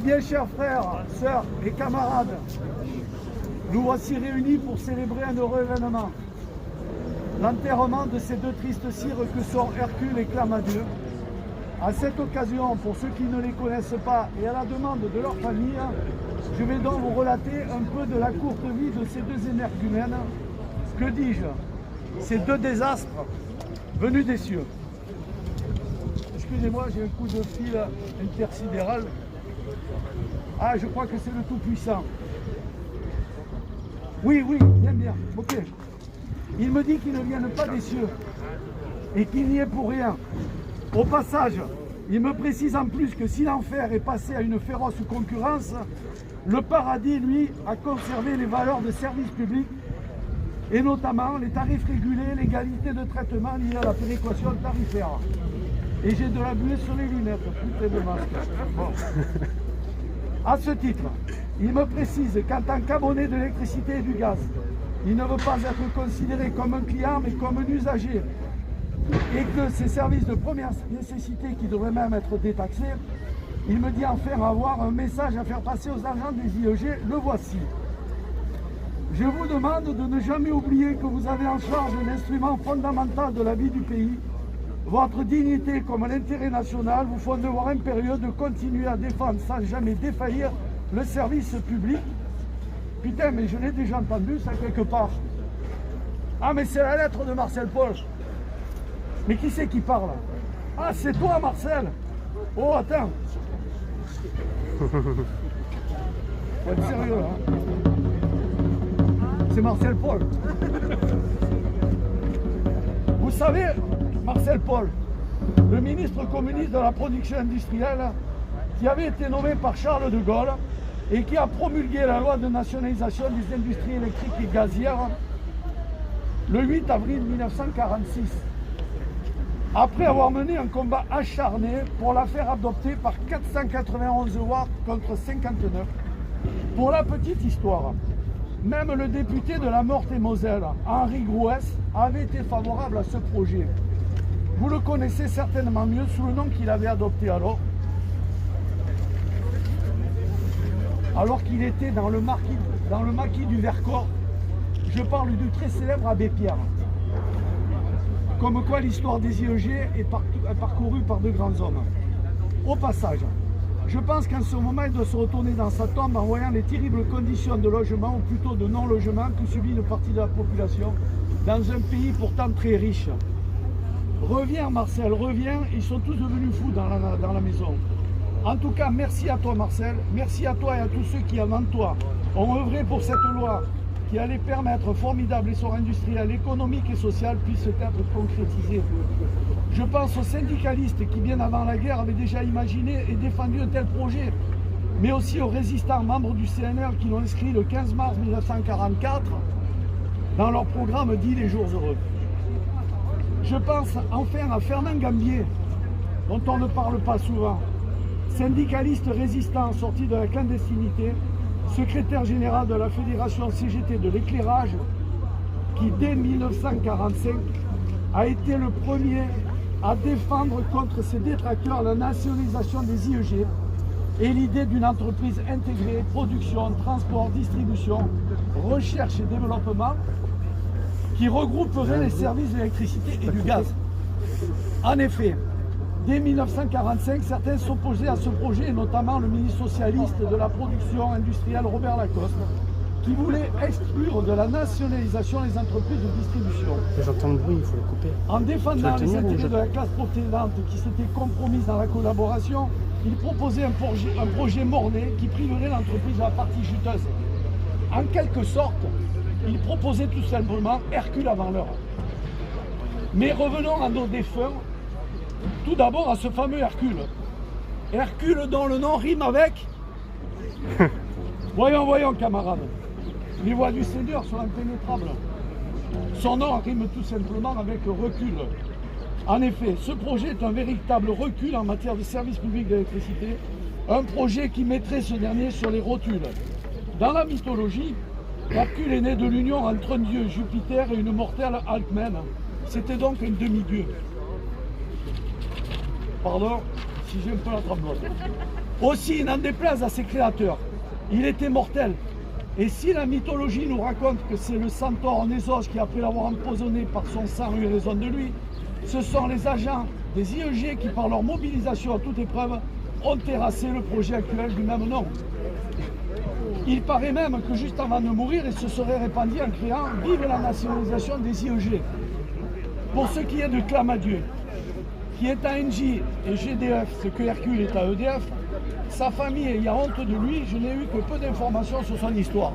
bien, chers frères, sœurs et camarades, nous voici réunis pour célébrer un heureux événement. L'enterrement de ces deux tristes cires que sont Hercule et Clamadieu. À cette occasion, pour ceux qui ne les connaissent pas et à la demande de leur famille, je vais donc vous relater un peu de la courte vie de ces deux énergumènes. Que dis-je? Ces deux désastres venus des cieux. Excusez-moi, j'ai un coup de fil intersidéral. Ah, je crois que c'est le Tout-Puissant. Oui, bien, ok. Il me dit qu'ils ne viennent pas des cieux et qu'il n'y est pour rien. Au passage, il me précise en plus que si l'enfer est passé à une féroce concurrence, le paradis, lui, a conservé les valeurs de service public et notamment les tarifs régulés, l'égalité de traitement liée à la péréquation tarifaire. Et j'ai de la buée sur les lunettes, putain de masque. Bon. À ce titre, il me précise qu'en tant qu'abonné de l'électricité et du gaz, il ne veut pas être considéré comme un client mais comme un usager. Et que ces services de première nécessité qui devraient même être détaxés, il me dit enfin avoir un message à faire passer aux agents des IEG, le voici. Je vous demande de ne jamais oublier que vous avez en charge un instrument fondamental de la vie du pays. Votre dignité comme l'intérêt national vous font devoir impérieux de continuer à défendre sans jamais défaillir le service public. Putain, mais je l'ai déjà entendu ça quelque part. Ah, mais c'est la lettre de Marcel Paul. Mais qui c'est qui parle? Ah, c'est toi, Marcel. Oh, attends. Faut être sérieux, hein. C'est Marcel Paul. Vous savez, Marcel Paul, le ministre communiste de la production industrielle, qui avait été nommé par Charles de Gaulle et qui a promulgué la loi de nationalisation des industries électriques et gazières le 8 avril 1946. Après avoir mené un combat acharné pour la faire adopter par 491 voix contre 59. Pour la petite histoire, même le député de la Meurthe-et-Moselle, Henri Grouès, avait été favorable à ce projet. Vous le connaissez certainement mieux sous le nom qu'il avait adopté alors qu'il était dans le maquis du Vercors. Je parle du très célèbre Abbé Pierre. Comme quoi l'histoire des IEG est parcourue par de grands hommes. Au passage, je pense qu'en ce moment, il doit se retourner dans sa tombe en voyant les terribles conditions de logement, ou plutôt de non-logement, que subit une partie de la population dans un pays pourtant très riche. Reviens Marcel, reviens, ils sont tous devenus fous dans la maison. En tout cas, merci à toi Marcel, merci à toi et à tous ceux qui, avant toi, ont œuvré pour cette loi qui allait permettre un formidable essor industriel, économique et social puisse être concrétisé. Je pense aux syndicalistes qui, bien avant la guerre, avaient déjà imaginé et défendu un tel projet, mais aussi aux résistants membres du CNR qui l'ont inscrit le 15 mars 1944 dans leur programme dit Les Jours Heureux. Je pense enfin à Fernand Gambier, dont on ne parle pas souvent, syndicaliste résistant sorti de la clandestinité, secrétaire général de la Fédération CGT de l'éclairage, qui dès 1945 a été le premier à défendre contre ses détracteurs la nationalisation des IEG et l'idée d'une entreprise intégrée, production, transport, distribution, recherche et développement, qui regrouperait les services de l'électricité et du gaz. En effet, dès 1945, certains s'opposaient à ce projet, notamment le ministre socialiste de la production industrielle Robert Lacoste, qui voulait exclure de la nationalisation les entreprises de distribution. J'entends le bruit, il faut le couper. En défendant les intérêts de la classe protestante qui s'était compromise dans la collaboration, il proposait un projet morné qui priverait l'entreprise de la partie juteuse. En quelque sorte, il proposait tout simplement Hercule avant l'heure. Mais revenons à nos défunts. Tout d'abord à ce fameux Hercule. Hercule dont le nom rime avec... Voyons, camarades. Les voies du Seigneur sont impénétrables. Son nom rime tout simplement avec recul. En effet, ce projet est un véritable recul en matière de service public d'électricité, un projet qui mettrait ce dernier sur les rotules. Dans la mythologie, Hercule est né de l'union entre un dieu Jupiter et une mortelle Alcmène. C'était donc un demi-dieu. Pardon, si j'ai un peu la tremblote. Aussi, n'en déplaise à ses créateurs, il était mortel. Et si la mythologie nous raconte que c'est le centaure Nésos qui, après l'avoir empoisonné par son sang, eut raison de lui, ce sont les agents des IEG qui, par leur mobilisation à toute épreuve, ont terrassé le projet actuel du même nom. Il paraît même que juste avant de mourir, il se serait répandu en criant « Vive la nationalisation des IEG ». Pour ce qui est de Clamadieu, qui est à Engie et GDF, ce que Hercule est à EDF, sa famille ayant honte de lui, je n'ai eu que peu d'informations sur son histoire.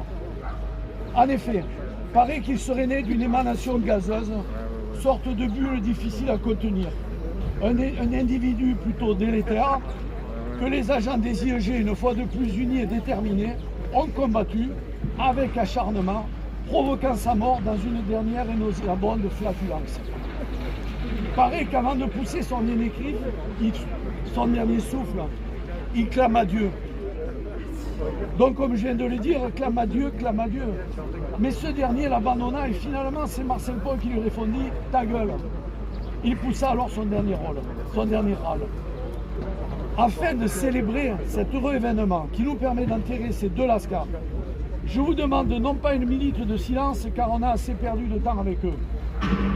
En effet, paraît qu'il serait né d'une émanation gazeuse, sorte de bulle difficile à contenir. Un individu plutôt délétère que les agents des IEG, une fois de plus unis et déterminés, ont combattu avec acharnement, provoquant sa mort dans une dernière et nauséabonde flatulence. Paraît qu'avant de pousser son dernier cri, son dernier souffle, il clame à Dieu. Donc, comme je viens de le dire, clame à Dieu, clame à Dieu. Mais ce dernier l'abandonna et finalement, c'est Marcel Paul qui lui répondit « Ta gueule !» Il poussa alors son dernier râle. Afin de célébrer cet heureux événement qui nous permet d'enterrer ces deux lascars, je vous demande non pas une minute de silence car on a assez perdu de temps avec eux.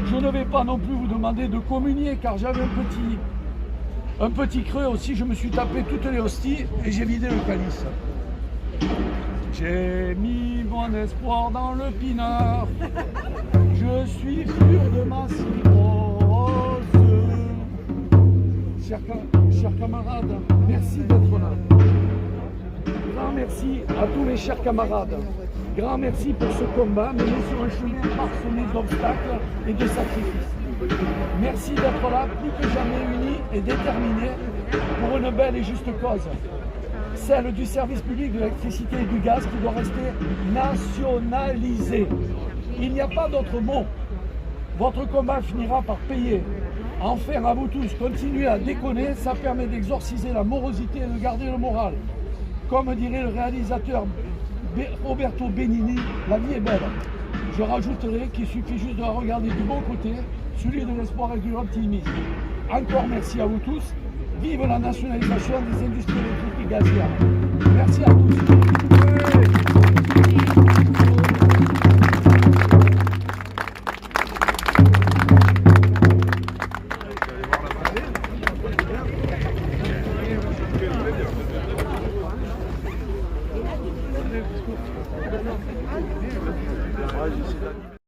Je ne vais pas non plus vous demander de communier car j'avais un petit creux aussi, je me suis tapé toutes les hosties et j'ai vidé le calice. J'ai mis mon espoir dans le pinard, je suis sûr de ma cirrhose. Chers camarades, merci d'être là. Grand merci à tous les chers camarades. Grand merci pour ce combat mené sur un chemin parsemé d'obstacles et de sacrifices. Merci d'être là, plus que jamais unis et déterminés pour une belle et juste cause. Celle du service public de l'électricité et du gaz qui doit rester nationalisé. Il n'y a pas d'autre mot. Votre combat finira par payer. Enfin, à vous tous, continuez à déconner, ça permet d'exorciser la morosité et de garder le moral. Comme dirait le réalisateur Roberto Benigni, la vie est belle. Je rajouterai qu'il suffit juste de la regarder du bon côté, celui de l'espoir et de l'optimisme. Encore merci à vous tous. Vive la nationalisation des industries électriques et gazières. Merci à tous.